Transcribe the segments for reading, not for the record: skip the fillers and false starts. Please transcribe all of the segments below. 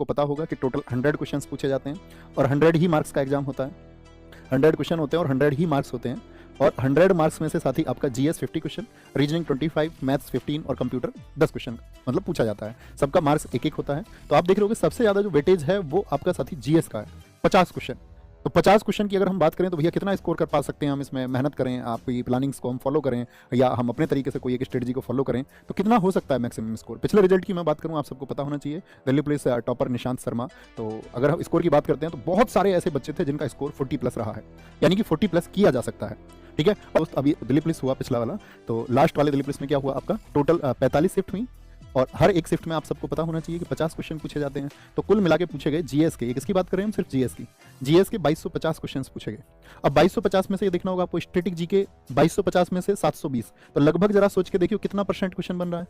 आपको पता होगा कि टोटल 100 क्वेश्चंस पूछे जाते हैं और 100 ही मार्क्स का एग्जाम होता है। 100 क्वेश्चन होते हैं और 100 ही मार्क्स होते हैं और 100 मार्क्स में से साथ ही आपका जीएस 50 क्वेश्चन, रीजनिंग 25, मैथ्स 15 और कंप्यूटर 10 क्वेश्चन मतलब पूछा जाता है। सबका मार्क्स एक एक होता है। तो आप देख रहे हो कि सबसे ज़्यादा जो वेटेज है वो आपका साथी जीएस का है, 50 क्वेश्चन। तो 50 क्वेश्चन की अगर हम बात करें तो भैया कितना स्कोर कर पा सकते हैं हम इसमें, मेहनत करें, आपकी प्लानिंग्स को हम फॉलो करें या हम अपने तरीके से कोई एक स्ट्रेटजी को फॉलो करें तो कितना हो सकता है मैक्सिमम स्कोर। पिछले रिजल्ट की मैं बात करूं, आप सबको पता होना चाहिए, दिल्ली पुलिस टॉपर निशांत शर्मा। तो अगर हम स्कोर की बात करते हैं तो बहुत सारे ऐसे बच्चे थे जिनका स्कोर 40+ रहा है, यानी कि 40+ किया जा सकता है। ठीक है, और अभी दिल्ली पुलिस हुआ पिछला वाला, तो लास्ट वाले दिल्ली पुलिस में क्या हुआ, आपका टोटल 45 शिफ्ट हुई और हर एक शिफ्ट में आप सबको पता होना चाहिए कि 50 क्वेश्चन पूछे जाते हैं। तो कुल मिला के पूछे गए जीएस के, किसकी बात कर रहे हैं हम, सिर्फ जीएस की, जीएस के 2250 क्वेश्चन पूछे गए। अब 2250 में से ये देखना होगा आपको, स्टैटिक जी के 2250 में से 720, तो लगभग जरा सोच के देखियो कितना परसेंट क्वेश्चन बन रहा है,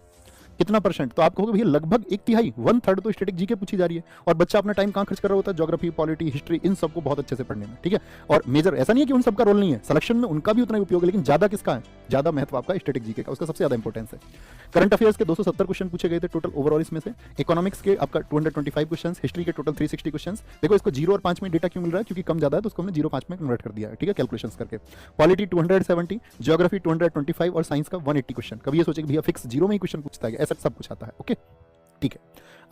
कितना परसेंट। तो आप कहोगे भैया लगभग 1/3, 1/3 तो स्टैटिक जी के पूछी जा रही है और बच्चा अपना टाइम कहाँ खर्च कर रहा होता है, ज्योग्राफी, पॉलिटी, हिस्ट्री, इन सबको बहुत अच्छे से पढ़ने में। ठीक है, और मेजर ऐसा नहीं है कि उन सबका रोल नहीं है, सिलेक्शन में उनका भी उतना ही उपयोग है, लेकिन ज्यादा किसका है, ज्यादा महत्व आपका स्टैटिक जी के का, उसका सबसे ज्यादा इंपॉर्टेंस है। करंट अफेयर्स के 270 क्वेश्चन पूछे गए थे टोटल ओवरऑल इसमें से। इकोनॉमिक्स के आपका 225 क्वेश्चन, हिस्ट्री के टोटल 360 क्वेश्चन। देखो इसको 0 और 5 में डेटा क्यों मिल रहा है, क्योंकि कम ज्यादा है तो उसको हमने 0-5 में कन्वर्ट कर दिया है। ठीक है, कैलकुलेशंस करके। पॉलिटी 270, ज्योग्राफी 225 और साइंस का 180 क्वेश्चन। कभी ये सोचे कि भैया फिक्स 0 में ही क्वेश्चन पूछता है, ऐसा सब कुछ आता है। ओके, ठीक है,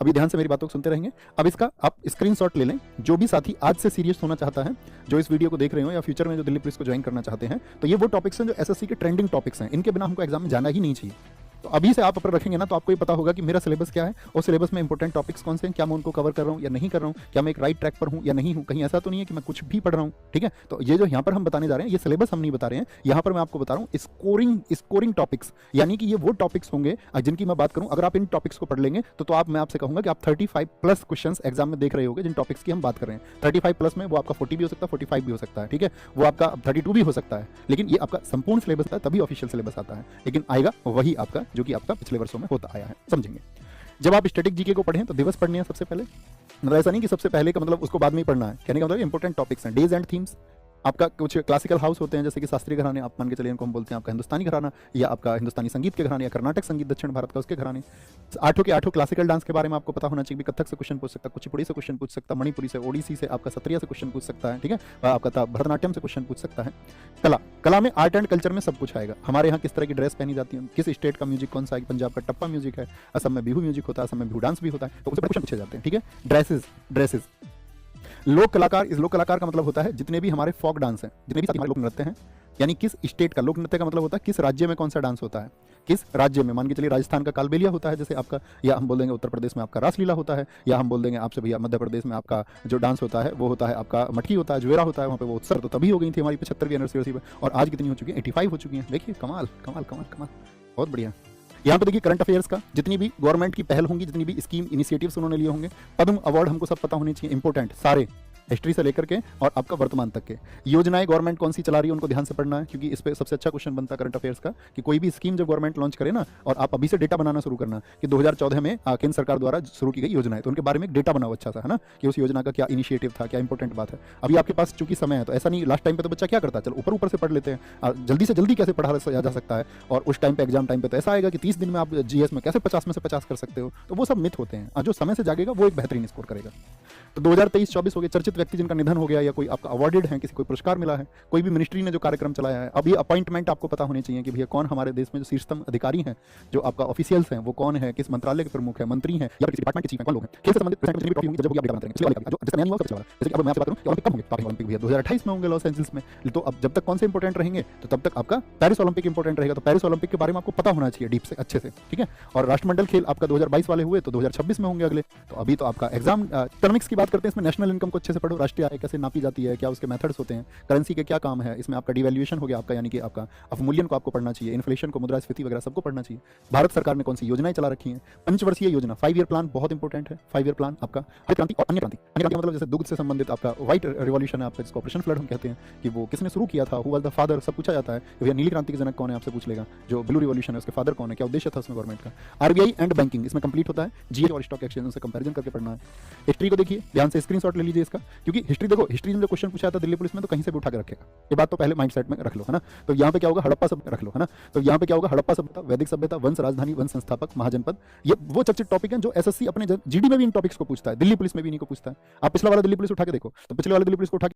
अभी ध्यान से मेरी बातों को सुनते रहेंगे। अब इसका आप स्क्रीनशॉट ले लें, जो भी साथी आज से सीरियस होना चाहता है, जो इस वीडियो को देख रहे हो या फ्यूचर में जो दिल्ली पुलिस को ज्वाइन करना चाहते हैं, तो ये वो टॉपिक्स हैं जो एसएससी के ट्रेंडिंग टॉपिक्स हैं, इनके बिना हमको एग्जाम में जाना ही नहीं चाहिए। तो अभी से आप ऊपर रखेंगे ना तो आपको ये पता होगा कि मेरा सिलेबस क्या है और सिलेबस में इंपॉर्टेंट टॉपिक्स कौन से हैं, क्या मैं उनको कवर कर रहा हूँ या नहीं कर रहा हूँ, क्या मैं एक राइट ट्रैक पर हूँ या नहीं हूँ, कहीं ऐसा तो नहीं है कि मैं कुछ भी पढ़ रहा हूँ। ठीक है, तो ये जो यहाँ पर हम बताने जा रहे हैं ये सिलेबस हम नहीं बता रहे हैं, यहाँ पर मैं आपको बता रहा हूँ स्कोरिंग टॉपिक्स, यानी कि ये वो टॉपिक्स होंगे जिनकी मैं बात करूँ, अगर आप इन टॉपिक्स को पढ़ लेंगे तो आप, मैं आपसे कहूँगा कि आप 35+ क्वेश्चन एग्जाम में देख रहे होंगे जिन टॉपिक्स की हम बात कर रहे हैं। 35+ में वो आपका 40 भी हो सकता है, 45 भी हो सकता है। ठीक है, वो आपका 32 भी हो सकता है, लेकिन ये आपका संपूर्ण सिलेबस है, तभी ऑफिशियल सिलेबस आता है, लेकिन आएगा वही आपका जो कि आपका पिछले वर्षों में होता आया है। समझेंगे, जब आप स्टैटिक जीके को पढ़ें तो दिवस पढ़ने हैं सबसे पहले, मतलब ऐसा नहीं कि सबसे पहले का मतलब उसको बाद में ही पढ़ना है, कहने का मतलब इंपॉर्टेंट टॉपिक्स हैं। डेज एंड थीम्स, आपका कुछ क्लासिकल हाउस होते हैं जैसे कि शास्त्रीय घराने, आप मान के चलिए इनको हम बोलते हैं आपका हिंदुस्तानी घराना, या आपका हिंदुस्तानी संगीत के घराने, या कर्नाटक संगीत दक्षिण भारत का उसके घराने। 8 के 8 क्लासिकल डांस के बारे में आपको पता होना चाहिए, कथक से क्वेश्चन पूछ सकता है, कुचिपुड़ी से क्वेश्चन पूछ सकता है, मणिपुरी से, ओडिसी से, आपका सत्रिया से क्वेश्चन पूछ सकता है। ठीक है, आपका भरतनाट्यम से क्वेश्चन पूछ सकता है। कला में आर्ट एंड कल्चर में सब कुछ आएगा, हमारे यहाँ किस तरह की ड्रेस पहनी जाती है, किस स्टेट का म्यूजिक कौन सा है, पंजाब का टप्पा म्यूजिक है, असम में बिहू म्यूजिक होता है, असम में बिहू डांस भी होता है, तो उससे क्वेश्चन पूछे जाते हैं। ठीक है, ड्रेसेस, लोक कलाकार, इस लोक कलाकार का मतलब होता है जितने भी हमारे फोक डांस हैं, जितने भी हमारे लोक नृत्य हैं, यानी किस स्टेट का लोक नृत्य का मतलब होता है किस राज्य में कौन सा डांस होता है, किस राज्य में, मान के चलिए राजस्थान का कालबेलिया होता है जैसे आपका, या हम बोल देंगे उत्तर प्रदेश में आपका रासलीला होता है, या हम बोल देंगे आपसे भैया मध्य प्रदेश में आपका जो डांस होता है वो होता है आपका मटकी होता है, ज्वेरा होता है, वहाँ पे वो उत्सव तो तभी हो गई थी हमारी 75वीं एनिवर्सरी पर, और आज कितनी हो चुकी है, 85 हो चुकी है। देखिए कमाल कमाल कमाल कमाल, बहुत बढ़िया। यहाँ पे देखिए करंट अफेयर्स का जितनी भी गवर्नमेंट की पहल होंगी, जितनी भी स्कीम इनिशिएटिव्स उन्होंने लिए होंगे, पद्म अवार्ड हमको सब पता होने चाहिए, इंपॉर्टेंट सारे, हिस्ट्री से लेकर के और आपका वर्तमान तक के। योजनाएं गवर्नमेंट कौन सी चला रही है उनको ध्यान से पढ़ना है, क्योंकि इस पे सबसे अच्छा क्वेश्चन बनता है करंट अफेयर्स का कि कोई भी स्कीम जब गवर्नमेंट लॉन्च करे ना, और आप अभी से डेटा बनाना शुरू करना कि 2014 में केंद्र सरकार द्वारा शुरू की गई योजना है, तो उनके बारे में एक डेटा बनाओ अच्छा सा, है ना, कि उस योजना का क्या इनिशिएटिव था, क्या इंपॉर्टेंट बात है। अभी आपके पास चूंकि समय है तो ऐसा नहीं, लास्ट टाइम पे तो बच्चा क्या करता है, चलो ऊपर से पढ़ लेते हैं, जल्दी से जल्दी कैसे पढ़ा जा सकता है, और उस टाइम पे एग्जाम टाइम पे तो ऐसा आएगा कि 30 दिन में आप जीएस में कैसे 50 में से 50 कर सकते हो, तो वो सब मिथ होते हैं। जो समय से जागेगा वो एक बेहतरीन स्कोर करेगा। तो 2023-24 हो गया, चर्चित व्यक्ति जिनका निधन हो गया या कोई आपका अवार्डेड है, किसी कोई पुरस्कार मिला है, कोई भी मिनिस्ट्री ने जो कार्यक्रम चलाया है। अब ये अपॉइंटमेंट आपको पता होनी चाहिए कि भैया कौन हमारे देश में जो शीर्षतम अधिकारी हैं, जो आपका ऑफिशियल्स हैं, वो कौन है, किस मंत्रालय के प्रमुख है, मंत्री हैं, या किसी डिपार्टमेंट के चीफ हैं, कौन लोग हैं। खेल से संबंधित जितनी भी ट्रॉफी होंगी जब वो अपडेट बनाते हैं, जो जिसका नया नहीं हुआ सबसे बड़ा, जैसे कि अब मैं आपसे बात करूं कि ओलंपिक कब होंगे, तो ओलंपिक भैया 2028 में होंगे लॉस एंजल्स में। तो अब जब तक कौन से इंपॉर्टेंट रहेंगे, तो तब तक आपका पेरिस ओलंपिक इंपॉर्टेंट रहेगा, तो पेरिस ओलंपिक के बारे में आपको पता होना चाहिए डीप से, अच्छे से। ठीक है, और राष्ट्रमंडल खेल आपका 2022 वाले हुए तो 2026 में होंगे अगले। तो अभी तो आपका एग्जाम इकोनॉमिक्स की बात करते हैं, इसमें नेशनल इनकम को अच्छे से पढ़ो, राष्ट्रीय आय कैसे नापी जाती है, क्या उसके मेथड्स होते हैं, करेंसी के क्या काम है, इसमें आपका डिवैल्यूएशन हो गया आपका, यानी कि आपका अवमूल्यन को आपको पढ़ना चाहिए, इन्फ्लेशन को, मुद्रास्फीति वगैरह सबको पढ़ना चाहिए। भारत सरकार ने कौन सी योजनाएं चला रखी हैं, पंचवर्षीय योजना, 5 ईयर प्लान बहुत इंपॉर्टेंट है। 5 ईयर प्लान आपका हरित क्रांति और अन्य क्रांति मतलब जैसे दुग्ध से संबंधित आपका व्हाइट रिवॉल्यूशन है आपका, जिसको ऑपरेशन फ्लड हम कहते हैं, कि वो किसने शुरू किया था, हु वाज द फादर, सब पूछा जाता है कि भैया नीली क्रांति के जनक कौन है, आपसे पूछ लेगा। जो ब्लू रिवॉल्यूशन है उसके फादर कौन है, क्या उद्देश्य था उसमें गवर्नमेंट का। आरबीआई एंड बैंकिंग इसमें कंप्लीट होता है, जीएस और स्टॉक एक्सचेंज से कंपैरिजन करके पढ़ना है। हिस्ट्री को देखिए ध्यान से, स्क्रीनशॉट ले लीजिए इसका, क्योंकि हिस्ट्री देखो, हिस्ट्री में जो क्वेश्चन पूछा था दिल्ली पुलिस में तो कहीं से भी उठा के रखेगा, ये बात तो पहले माइंड सेट में रख लो, है ना। तो यहाँ पे क्या होगा, हड़प्पा सभ्यता रख लो, है ना। तो यहाँ पे क्या होगा, हड़प्पा सभ्यता, वैदिक सभ्यता, वंश राजधानी, वंश संस्थापक, महाजनपद, ये वो चर्चित टॉपिक हैं जो एसएससी अपने जीडी में भी इन टॉपिक्स को पूछता है, दिल्ली पुलिस में भी इन्हीं को पूछता है। आप पिछला वाला दिल्ली पुलिस उठा के देखो, तो पिछले वाले दिल्ली पुलिस को उठा